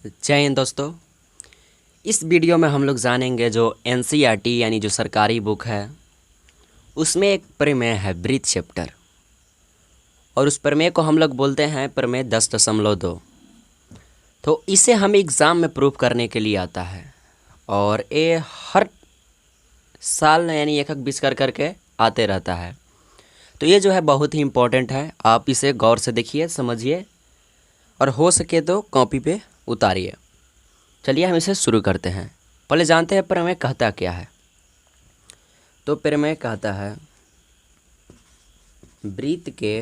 जय हिंद दोस्तों। इस वीडियो में हम लोग जानेंगे जो एनसीईआरटी यानी जो सरकारी बुक है उसमें एक प्रमेय है ब्रीथ चैप्टर, और उस प्रमेय को हम लोग बोलते हैं प्रमेय 10.2। तो इसे हम एग्ज़ाम में प्रूव करने के लिए आता है और ये हर साल यानी एक बीस कर करके आते रहता है। तो ये जो है बहुत ही इम्पोर्टेंट है, आप इसे गौर से देखिए, समझिए और हो सके तो कॉपी पे उतारिए। चलिए हम इसे शुरू करते हैं। पहले जानते हैं प्रमेय कहता क्या है। तो प्रमेय कहता है वृत्त के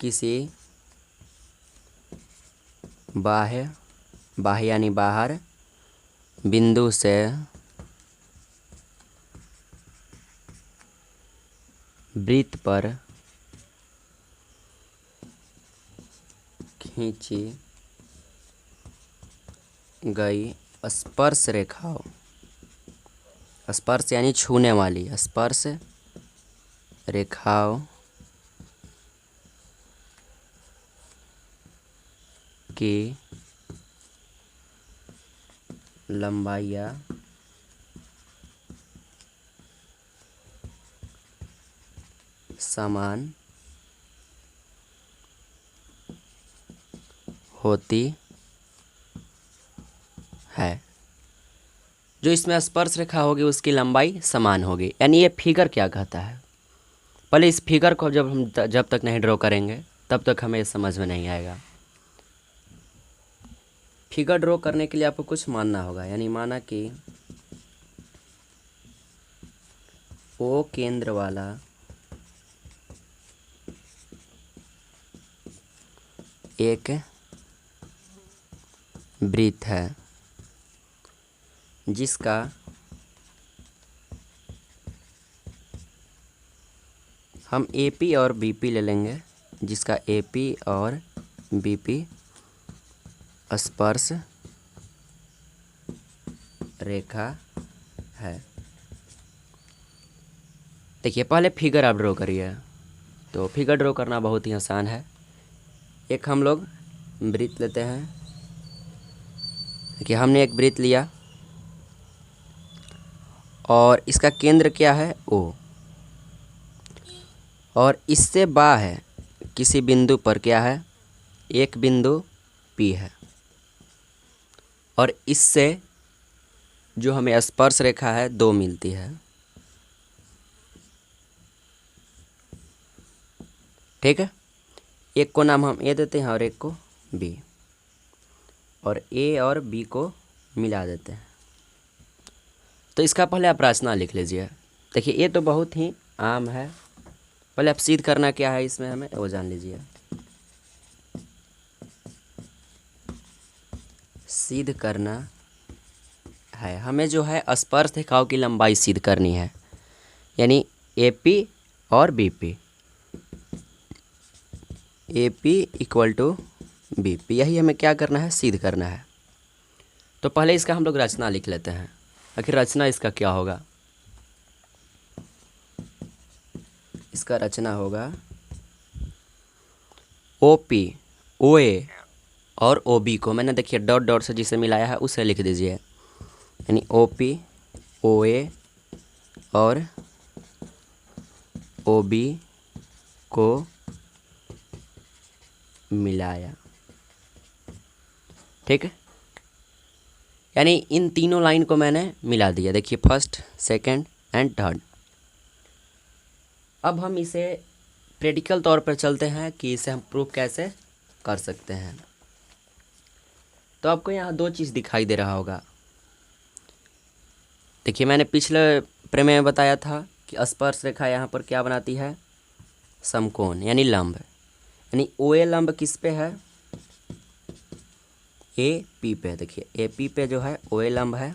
किसी बाह्य यानी बाहर बिंदु से वृत्त पर खींची गई स्पर्श रेखाओं, स्पर्श यानी छूने वाली स्पर्श रेखाओं की लंबाइयाँ समान होती है। जो इसमें स्पर्श रेखा होगी उसकी लंबाई समान होगी। यानी ये फिगर क्या कहता है, पहले इस फिगर को जब तक नहीं ड्रॉ करेंगे तब तक हमें समझ में नहीं आएगा। फिगर ड्रॉ करने के लिए आपको कुछ मानना होगा, यानी माना कि ओ केंद्र वाला एक वृत्त है जिसका हम एपी और बीपी ले लेंगे, जिसका एपी और बीपी स्पर्श रेखा है। देखिए पहले फिगर आप ड्रॉ करिए। तो फिगर ड्रॉ करना बहुत ही आसान है। एक हम लोग वृत्त लेते हैं। देखिए हमने एक वृत्त लिया और इसका केंद्र क्या है ओ, और इससे बाह्य किसी बिंदु पर क्या है एक बिंदु पी है, और इससे जो हमें स्पर्श रेखा है 2 मिलती है। ठीक है, एक को नाम हम ए देते हैं और एक को बी, और ए और बी को मिला देते हैं। तो इसका पहले आप रचना लिख लीजिए। देखिए ये तो बहुत ही आम है, पहले आप सिद्ध करना क्या है इसमें हमें वो जान लीजिए। सिद्ध करना है हमें जो है स्पर्श रेखाओं की लंबाई सिद्ध करनी है, यानी एपी और BP, AP equal to BP, यही हमें क्या करना है सिद्ध करना है। तो पहले इसका हम लोग रचना लिख लेते हैं। आखिर रचना इसका क्या होगा, इसका रचना होगा ओ पी ओ ए और ओ बी को मैंने देखिए डॉट डॉट से जिसे मिलाया है उसे लिख दीजिए, यानी ओ पी ओ ए और ओ बी को मिलाया। ठीक है, यानी इन तीनों लाइन को मैंने मिला दिया। देखिए फर्स्ट सेकंड एंड थर्ड। अब हम इसे प्रैक्टिकल तौर पर चलते हैं कि इसे हम प्रूफ कैसे कर सकते हैं। तो आपको यहाँ 2 चीज़ दिखाई दे रहा होगा। देखिए मैंने पिछले प्रमेय में बताया था कि स्पर्श रेखा यहाँ पर क्या बनाती है समकोण यानी लंब, यानी ओ ए लंब किस पे है ए पी पे। देखिए ए पी पे जो है ओ ए लंब है,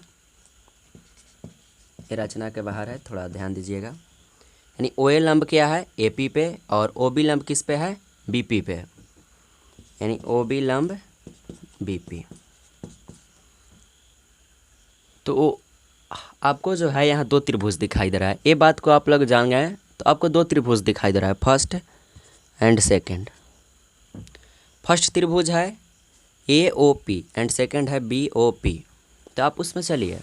ये रचना के बाहर है, थोड़ा ध्यान दीजिएगा। यानी ओ ए लंब क्या है ए पी पे, और ओ बी लंब किस पे है बी पी पे, यानी ओ बी लंब बी पी। तो आपको जो है यहाँ 2 त्रिभुज दिखाई दे रहा है। ये बात को आप लोग जान गए, तो आपको 2 त्रिभुज दिखाई दे रहा है, फर्स्ट एंड सेकंड। फर्स्ट त्रिभुज है AOP एंड सेकंड है BOP। तो आप उसमें चलिए,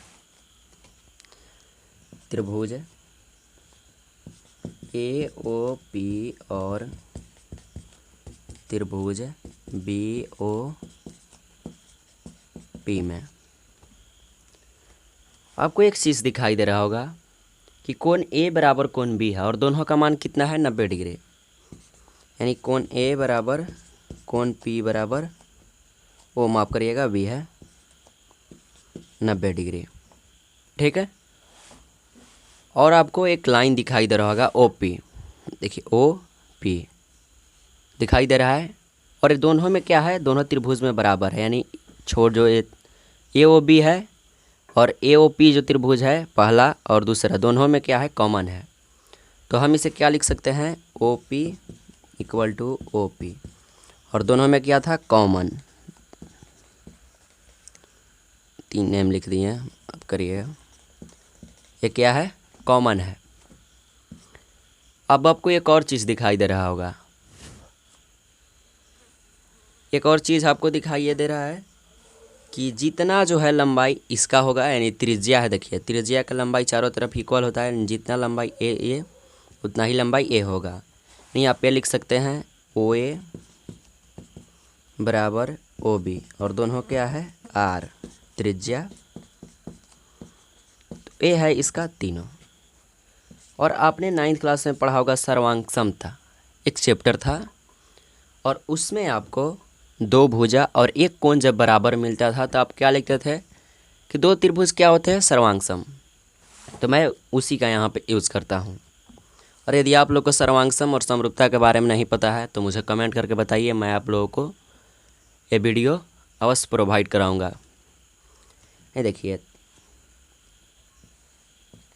त्रिभुज AOP और त्रिभुज BOP में आपको एक चीज़ दिखाई दे रहा होगा कि कोण A बराबर कोण B है और दोनों का मान कितना है 90 डिग्री, यानी कोण A बराबर कोण P बराबर वो माफ़ करिएगा B है 90 डिग्री, ठीक है। और आपको एक लाइन दिखाई दे रहा होगा OP, देखिए OP दिखाई दे रहा है और ये दोनों में क्या है, दोनों त्रिभुज में बराबर है, यानी छोर जो AOB है और AOP जो त्रिभुज है पहला और दूसरा दोनों में क्या है, कॉमन है। तो हम इसे क्या लिख सकते हैं, OP इक्वल टू OP और दोनों में क्या था, कॉमन। 3 नेम लिख दिए, अब करिए, ये क्या है, कॉमन है। अब आपको एक और चीज़ दिखाई दे रहा होगा, एक और चीज़ आपको दिखाई दे रहा है कि जितना जो है लंबाई इसका होगा, यानी त्रिज्या है, देखिए त्रिज्या का लंबाई चारों तरफ इक्वल होता है, जितना लंबाई ए उतना ही लंबाई ए होगा। नहीं, आप ये लिख सकते हैं OA बराबर OB और दोनों क्या है, R त्रिज्या, तो ए है इसका तीनों। और आपने 9th क्लास में पढ़ा होगा सर्वांग समता, एक चैप्टर था और उसमें आपको दो भुजा और एक कोण जब बराबर मिलता था तो आप क्या लिखते थे कि दो त्रिभुज क्या होते हैं, सर्वांगसम। तो मैं उसी का यहाँ पे यूज़ करता हूँ। और यदि आप लोग को सर्वांगसम और समरूपता के बारे में नहीं पता है तो मुझे कमेंट करके बताइए, मैं आप लोगों को ये वीडियो अवश्य प्रोवाइड कराऊँगा। ये देखिए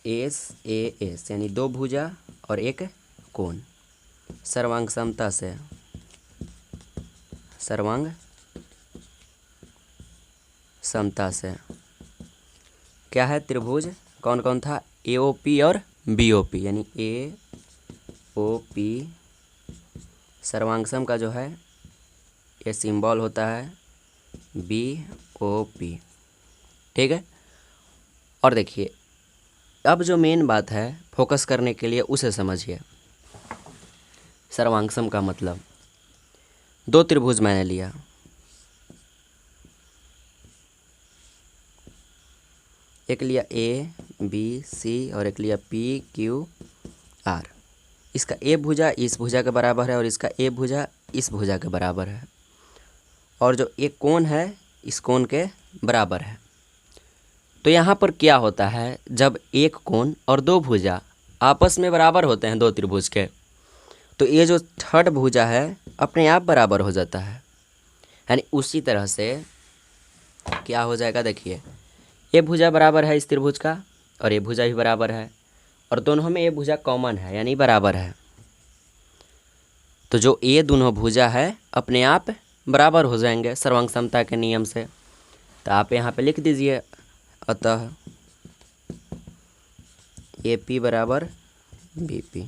SAS यानी दो भुजा और एक कोण, सर्वांग समता से, सर्वांग समता से क्या है, त्रिभुज कौन कौन था, AOP और BOP, यानी AOP सर्वांगसम का जो है ये सिंबल होता है BOP, ठीक है। और देखिए अब जो मेन बात है फोकस करने के लिए उसे समझिए। सर्वांगसम का मतलब, दो त्रिभुज मैंने लिया, एक लिया ABC और एक लिया PQR। इसका A भुजा इस भुजा के बराबर है और इसका A भुजा इस भुजा के बराबर है और जो एक कोण है इस कोण के बराबर है। तो यहाँ पर क्या होता है, जब एक कोण और दो भुजा आपस में बराबर होते हैं दो त्रिभुज के, तो ये जो थर्ड भुजा है अपने आप बराबर हो जाता है। यानी उसी तरह से क्या हो जाएगा, देखिए ये भुजा बराबर है इस त्रिभुज का और ये भुजा भी बराबर है और दोनों में ये भुजा कॉमन है यानी बराबर है। तो जो ये दोनों भुजा है अपने आप बराबर हो जाएंगे सर्वांग समता के नियम से। तो आप यहाँ पे लिख दीजिए, अतः AP बराबर BP।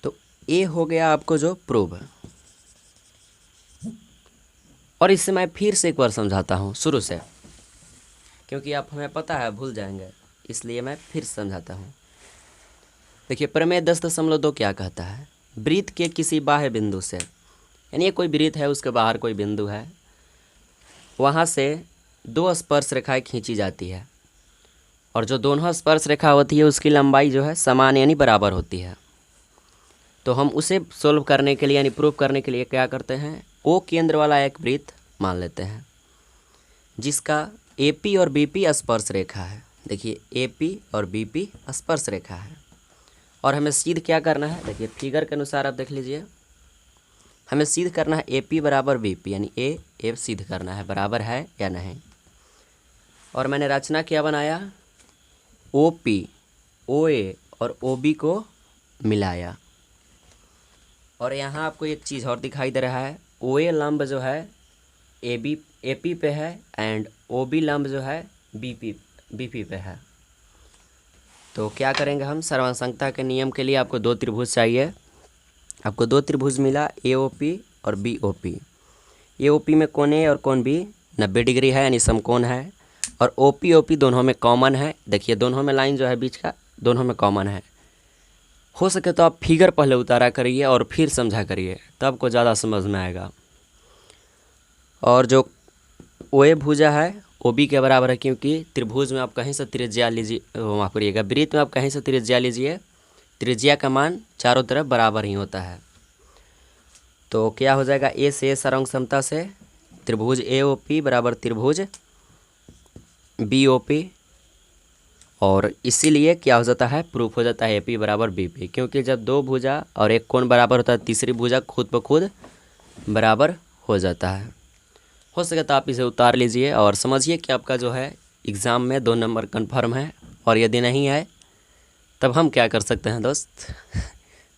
तो ये हो गया आपको जो प्रूव। और इससे मैं फिर से एक बार समझाता हूँ शुरू से, क्योंकि आप हमें पता है भूल जाएंगे, इसलिए मैं फिर समझाता हूँ। देखिए प्रमेय 10.2 क्या कहता है, वृत्त के किसी बाह्य बिंदु से, यानी ये कोई वृत्त है उसके बाहर कोई बिंदु है, वहाँ से दो स्पर्श रेखाएं खींची जाती है और जो दोनों स्पर्श रेखा होती है उसकी लंबाई जो है समान यानी बराबर होती है। तो हम उसे सोल्व करने के लिए यानी प्रूव करने के लिए क्या करते हैं, O केंद्र वाला एक वृत्त मान लेते हैं जिसका AP और BP स्पर्श रेखा है। देखिए AP और BP स्पर्श रेखा है और हमें सिद्ध क्या करना है, देखिए फिगर के अनुसार आप देख लीजिए, हमें सिद्ध करना है AP बराबर BP, यानी A सिद्ध करना है बराबर है या नहीं। और मैंने रचना क्या बनाया, OP OA और OB को मिलाया। और यहाँ आपको एक चीज़ और दिखाई दे रहा है, OA लंब जो है AP पे है एंड OB लंब जो है BP पे है। तो क्या करेंगे हम, सर्वांगसमता के नियम के लिए आपको दो त्रिभुज चाहिए, आपको दो त्रिभुज मिला AOP और BOP। ए ओ पी में कोण ए और कोण बी 90 डिग्री है, यानी समकोण है। और ओ पी दोनों में कॉमन है। देखिए दोनों में लाइन जो है बीच का, दोनों में कॉमन है। हो सके तो आप फिगर पहले उतारा करिए और फिर समझा करिए, तब आपको ज़्यादा समझ में आएगा। और जो ओ ए भुजा है ओ बी के बराबर है, क्योंकि त्रिभुज में आप कहीं से त्रिज्या लीजिए, माफ करिएगा, वृत्त में आप कहीं से त्रिज्या लीजिए, त्रिज्या का मान चारों तरफ बराबर ही होता है। तो क्या हो जाएगा, ए से सरंग समता से त्रिभुज ए ओ पी बराबर त्रिभुज बी ओ पी। और इसीलिए क्या हो जाता है, प्रूफ हो जाता है ए पी बराबर बी पी, क्योंकि जब दो भुजा और एक कोण बराबर होता है, तीसरी भुजा खुद ब खुद बराबर हो जाता है। हो सके तो आप इसे उतार लीजिए और समझिए कि आपका जो है एग्ज़ाम में 2 नंबर कन्फर्म है। और यदि नहीं है तब हम क्या कर सकते हैं दोस्त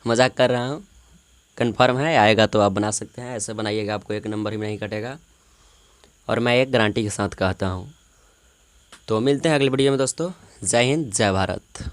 मजाक कर रहा हूँ। कन्फर्म है, आएगा तो आप बना सकते हैं, ऐसे बनाइएगा आपको 1 नंबर ही नहीं कटेगा। और मैं एक गारंटी के साथ कहता हूँ। तो मिलते हैं अगली वीडियो में दोस्तों। जय हिंद, जय भारत।